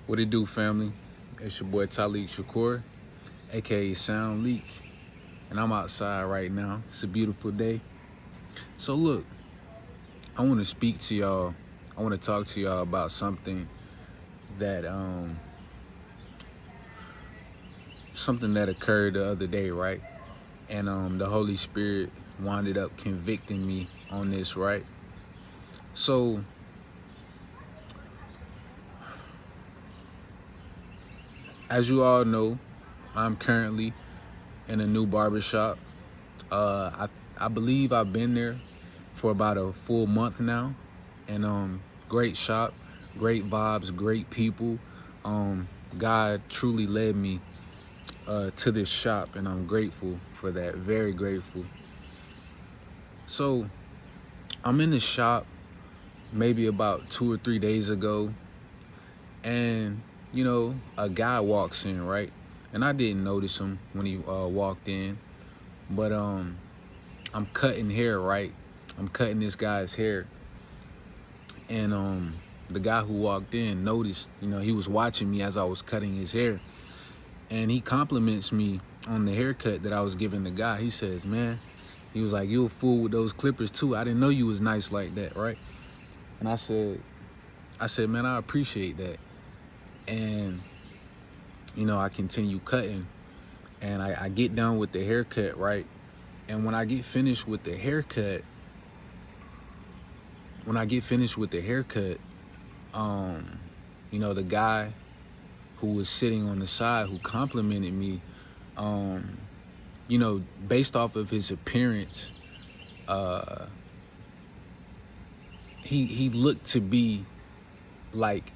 What it do, family? It's your boy Talik Shakur, aka Sound Leak, and I'm outside right now. It's a beautiful day. So look, I want to speak to y'all. I want to talk to y'all about something that occurred the other day, right? And the Holy Spirit wound up convicting me on this, right? So as you all know, I'm currently in a new barbershop. I believe I've been there for about a full month now, and great shop, great vibes, great people. God truly led me to this shop, and I'm grateful for that. Very grateful. So I'm in the shop maybe about 2 or 3 days ago, and a guy walks in, right? And I didn't notice him when he walked in, but I'm cutting hair, right? I'm cutting this guy's hair, and the guy who walked in noticed, he was watching me as I was cutting his hair, and he compliments me on the haircut that I was giving the guy. He says, "Man," he was like, "You a fool with those clippers too. I didn't know you was nice like that," right? And I said, "Man, I appreciate that." And I continue cutting, and I get done with the haircut, right? And when I get finished with the haircut, the guy who was sitting on the side who complimented me, based off of his appearance, he looked to be like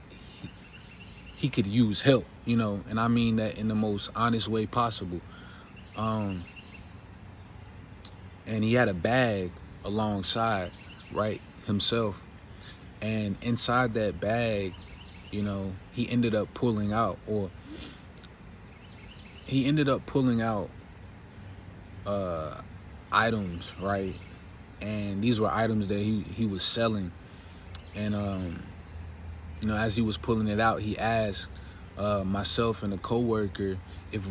he could use help, and I mean that in the most honest way possible. And he had a bag alongside, right, himself. And inside that bag, he ended up pulling out items, right? And these were items that he was selling. And as he was pulling it out, he asked myself and a coworker if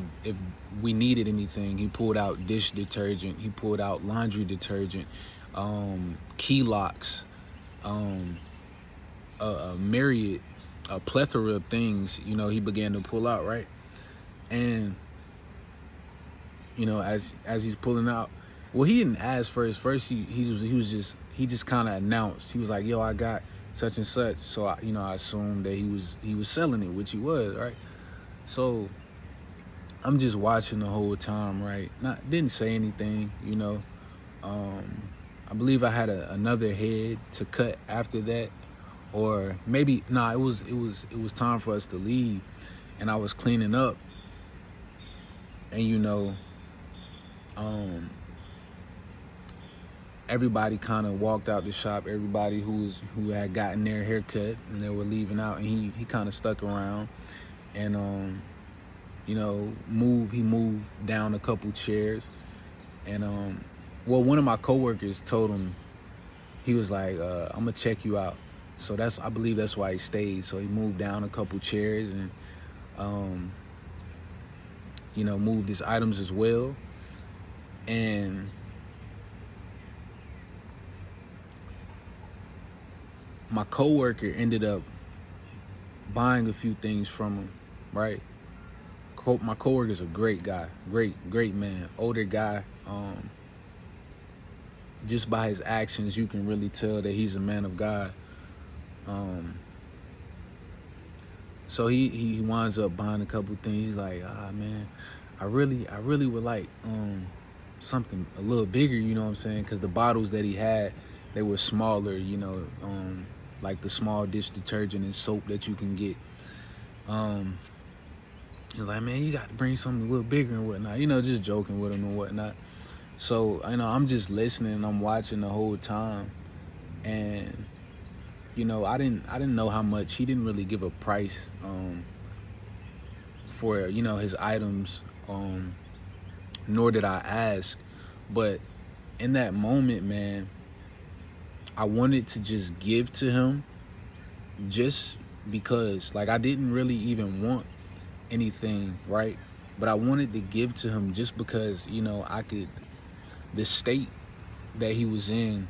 we needed anything. He pulled out dish detergent, he pulled out laundry detergent, key locks, a plethora of things, he began to pull out, right? And as he's pulling out, well, he didn't ask first. First he just kind of announced. He was like, "Yo, I got such and such." So I assumed that he was selling it, which he was, right? So I'm just watching the whole time, right? Didn't say anything, I believe I had another head to cut after that, or maybe it was time for us to leave, and I was cleaning up, and everybody kind of walked out the shop. Everybody who had gotten their haircut and they were leaving out, and he kind of stuck around, and he moved down a couple chairs, and one of my coworkers told him, he was like, "I'm gonna check you out." So I believe that's why he stayed. So he moved down a couple chairs and moved his items as well. And my coworker ended up buying a few things from him, right? My coworker's a great guy, great man, older guy. Just by his actions, you can really tell that he's a man of God. So he winds up buying a couple things. He's like, "Man, I really would like something a little bigger," you know what I'm saying? Because the bottles that he had, they were smaller, like the small dish detergent and soap that you can get. He's like, "Man, you got to bring something a little bigger and whatnot," just joking with him and whatnot. So I'm just listening and I'm watching the whole time, and I didn't know how much. He didn't really give a price for his items, nor did I ask. But in that moment, man, I wanted to just give to him just because like I didn't really even want anything, right? But I wanted to give to him just because, I could, the state that he was in,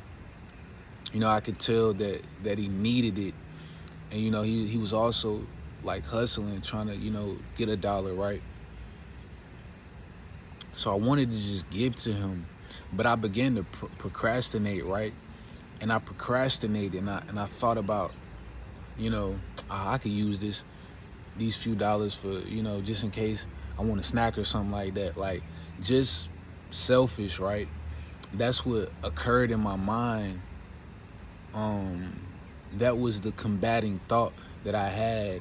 I could tell that he needed it. And, he was also like hustling, trying to, get a dollar, right? So I wanted to just give to him, but I began to procrastinate, right? And I procrastinated, and I thought about, I could use these few dollars for, just in case I want a snack or something like that. Like, just selfish, right? That's what occurred in my mind. That was the combating thought that I had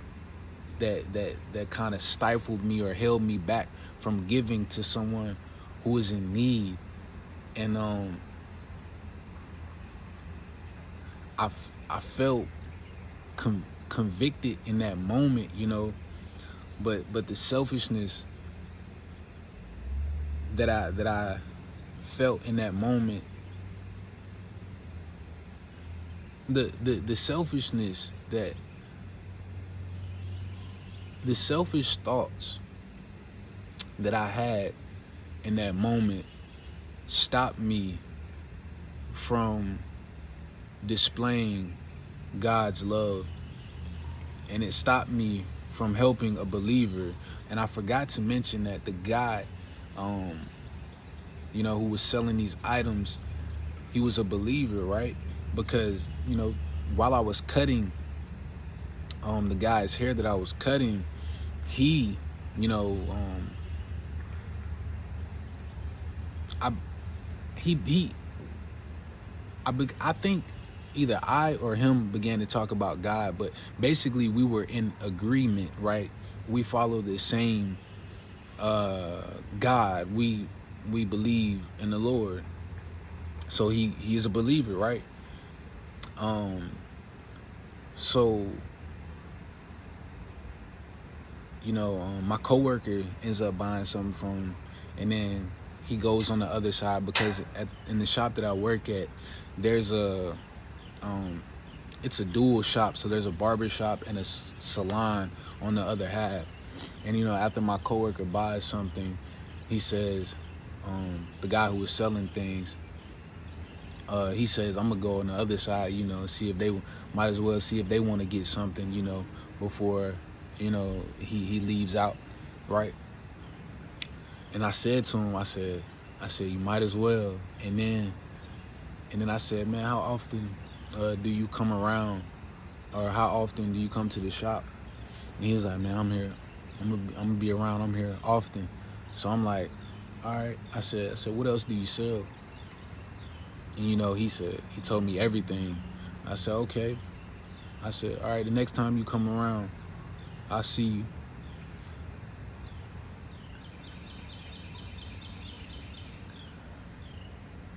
that kind of stifled me or held me back from giving to someone who is in need. And I felt convicted in that moment, but the selfishness that I felt in that moment, the selfishness the selfish thoughts that I had in that moment stopped me from displaying God's love, and it stopped me from helping a believer. And I forgot to mention that the guy who was selling these items, he was a believer, right? Because while I was cutting the guy's hair that I was cutting, he I think either I or him began to talk about God, but basically we were in agreement, right? We follow the same God. We believe in the Lord. So he is a believer, right? So my coworker ends up buying something from him, and then he goes on the other side, because in the shop that I work at, there's it's a dual shop. So there's a barber shop and a salon on the other half. And after my coworker buys something, he says, the guy who was selling things, he says, I'm gonna go on the other side, see if they might as well see if they want to get something, before he leaves out, right? And I said to him, I said, you might as well. And then I said, man, how often do you come around, or how often do you come to the shop? And he was like, man, I'm here. I'm gonna be around. I'm here often. So I'm like, all right. I said, what else do you sell? And he told me everything. I said, okay. I said, all right, the next time you come around, I'll see you.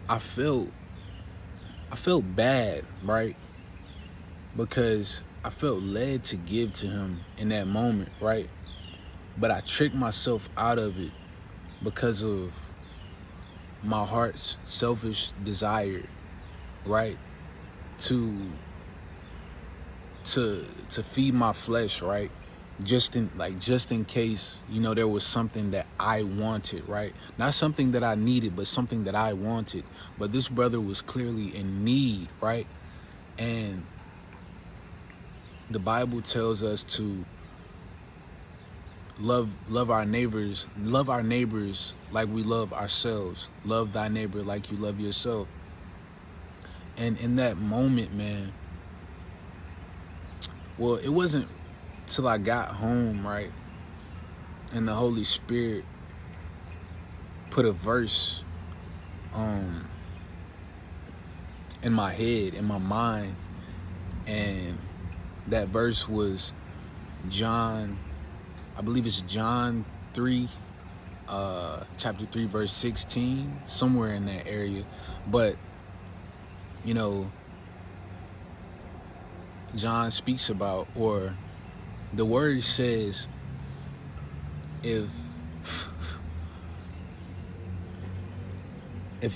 I felt bad, right? Because I felt led to give to him in that moment, right? But I tricked myself out of it because of my heart's selfish desire, right? To feed my flesh, right? Just in case, there was something that I wanted, right? Not something that I needed, but something that I wanted. But this brother was clearly in need, right? And the Bible tells us to love our neighbors like we love ourselves. Love thy neighbor like you love yourself. And in that moment, man, well, it wasn't till I got home, right, and the Holy Spirit put a verse in my head, in my mind, and that verse was John, I believe it's John 3, chapter 3, verse 16, somewhere in that area. But John speaks about, or the word says, if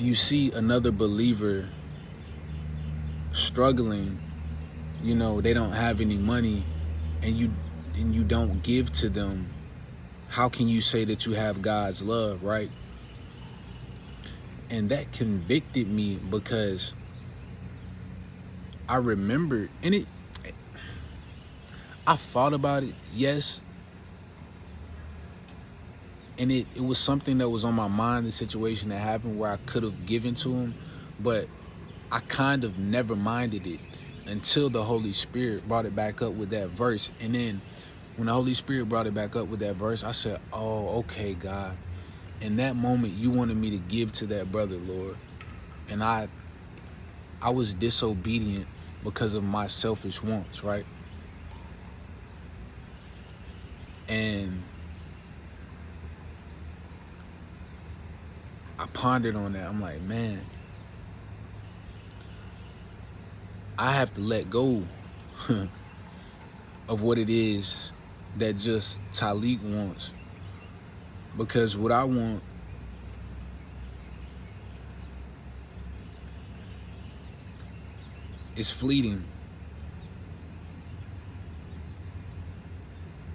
you see another believer struggling, they don't have any money, and you don't give to them, how can you say that you have God's love, right? And that convicted me, because I remembered, and I thought about it, yes, and it was something that was on my mind, the situation that happened where I could have given to him, but I kind of never minded it until the Holy Spirit brought it back up with that verse. And then when the Holy Spirit brought it back up with that verse, I said, oh, okay, God. In that moment, you wanted me to give to that brother, Lord. And I was disobedient because of my selfish wants, right? And I pondered on that. I'm like, man, I have to let go of what it is that just Talik wants. Because what I want is fleeting.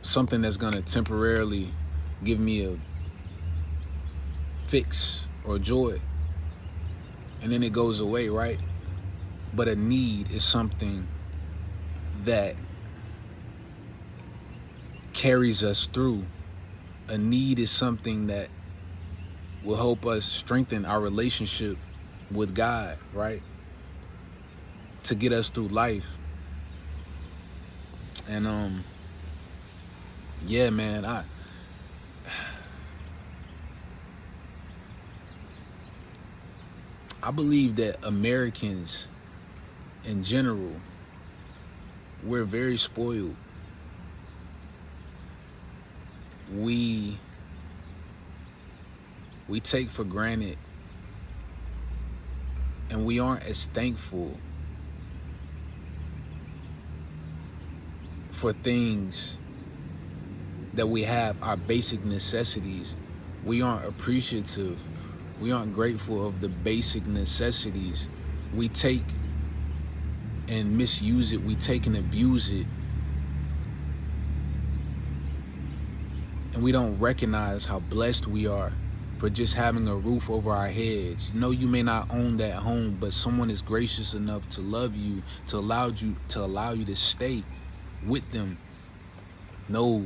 Something that's gonna temporarily give me a fix or joy, and then it goes away, right? But a need is something that carries us through. A need is something that will help us strengthen our relationship with God, right? To get us through life. And yeah, man, I believe that Americans in general, we're very spoiled. We take for granted, and we aren't as thankful for things that we have, our basic necessities. We aren't appreciative. We aren't grateful of the basic necessities. We take and misuse it. We take and abuse it. And we don't recognize how blessed we are for just having a roof over our heads. No, you may not own that home, but someone is gracious enough to love you, to allow you to stay with them. No,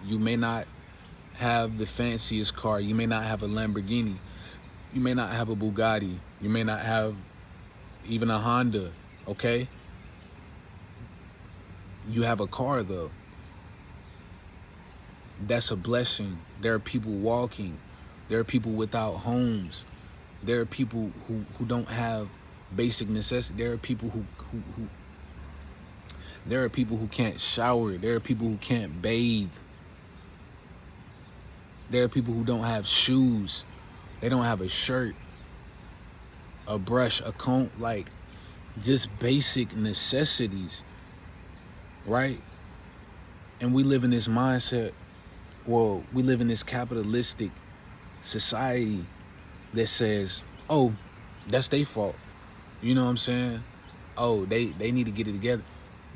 you may not have the fanciest car. You may not have a Lamborghini. You may not have a Bugatti. You may not have even a Honda, okay? You have a car, though. That's a blessing. There are people walking. There are people without homes. There are people who don't have basic necessities. There are people who can't shower. There are people who can't bathe. There are people who don't have shoes. They don't have a shirt, a brush, a comb, like just basic necessities, right? And we live in this mindset, well, we live in this capitalistic society that says, oh, that's their fault. You know what I'm saying? Oh, they need to get it together.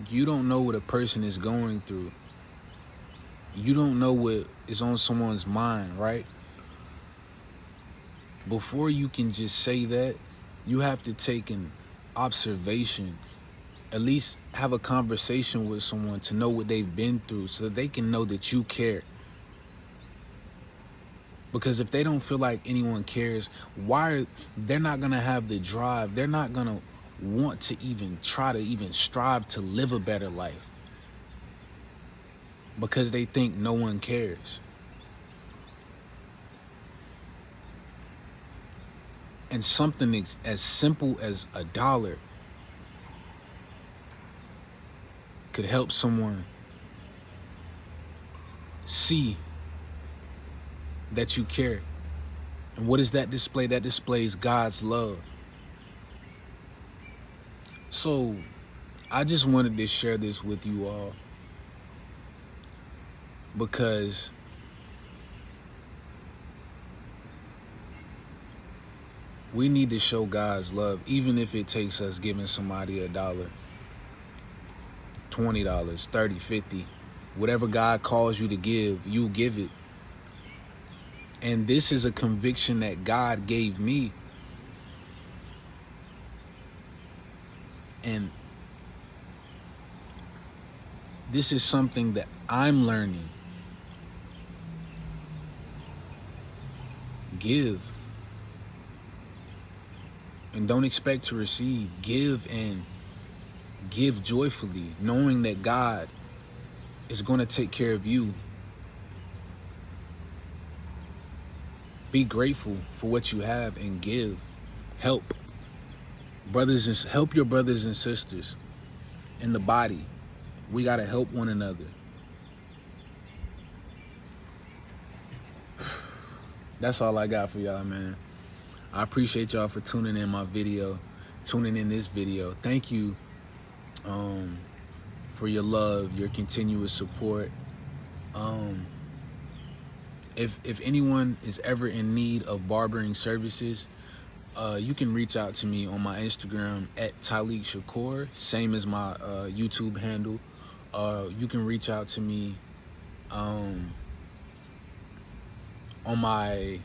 You don't know what a person is going through. You don't know what is on someone's mind, right? Before you can just say that, you have to take an observation, at least have a conversation with someone to know what they've been through so that they can know that you care. Because if they don't feel like anyone cares, they're not going to have the drive. They're not going to want to even try to even strive to live a better life. Because they think no one cares. And something as simple as $1 could help someone see that you care. And what does that display? That displays God's love. So I just wanted to share this with you all, because we need to show God's love, even if it takes us giving somebody $1, $20, $30, $50. Whatever God calls you to give, you give it. And this is a conviction that God gave me. And this is something that I'm learning. Give. And don't expect to receive. Give, and give joyfully, knowing that God is going to take care of you. Be grateful for what you have and give. Help help your brothers and sisters in the body. We got to help one another. That's all I got for y'all, man. I appreciate y'all for tuning in this video. Thank you for your love, your continuous support. If anyone is ever in need of barbering services, you can reach out to me on my Instagram at Talik Shakur, same as my YouTube handle. You can reach out to me on my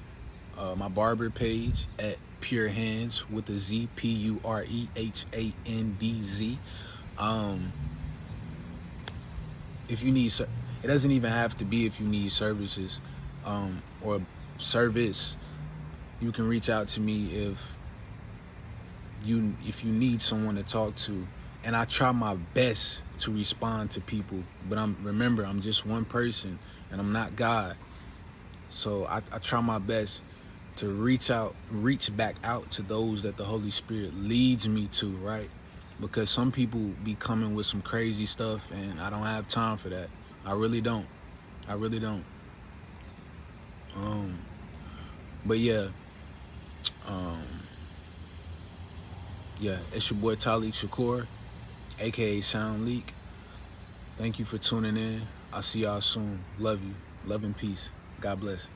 barber page at Pure Hands with a Z, PUREHANDZ. If you need, it doesn't even have to be if you need services or service. You can reach out to me if you need someone to talk to, and I try my best to respond to people. But remember, I'm just one person, and I'm not God. So I try my best to reach back out to those that the Holy Spirit leads me to, right? Because some people be coming with some crazy stuff, and I don't have time for that. I really don't. But yeah, it's your boy Talik Shakur, aka Sound Leak. Thank you for tuning in. I'll see y'all soon. Love you. Love and peace. God bless.